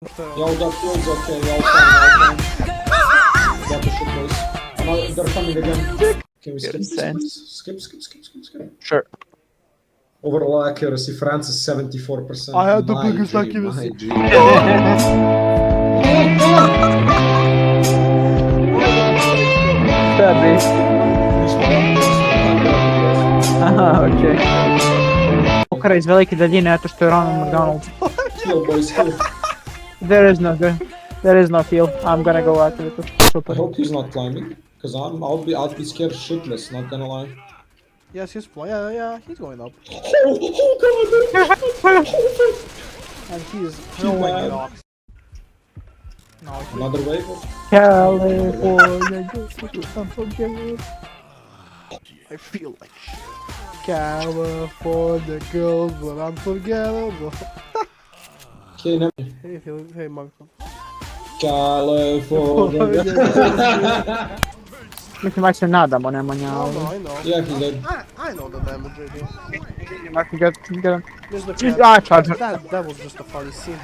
Yo, that feels okay. Yo, fine. Got the shit, boys. No, they're coming again. Can we skip this, please? Skip. Sure. Overall accuracy, France is 74%. I had the My biggest G, accuracy. my G. Aha, okej. Okra iz velike daljine, eto što je Ronald McDonald. Kill, boys, kill. There is no kill. I'm gonna go after it. I hope he's not climbing, cause I'd be scared shitless, not gonna lie. Yes, he's flying. Yeah, he's going up. And he's throwing it off. No, Another wave? California. I feel like shit. California girls, but unforgettable. Okay, never. Hey, Marko. California. Mislim, aj se nadamo, nema No, njao. I know. Yeah, he's dead. I know the damage right here. I can get... There's the Ah, charger. That was just a funny scene.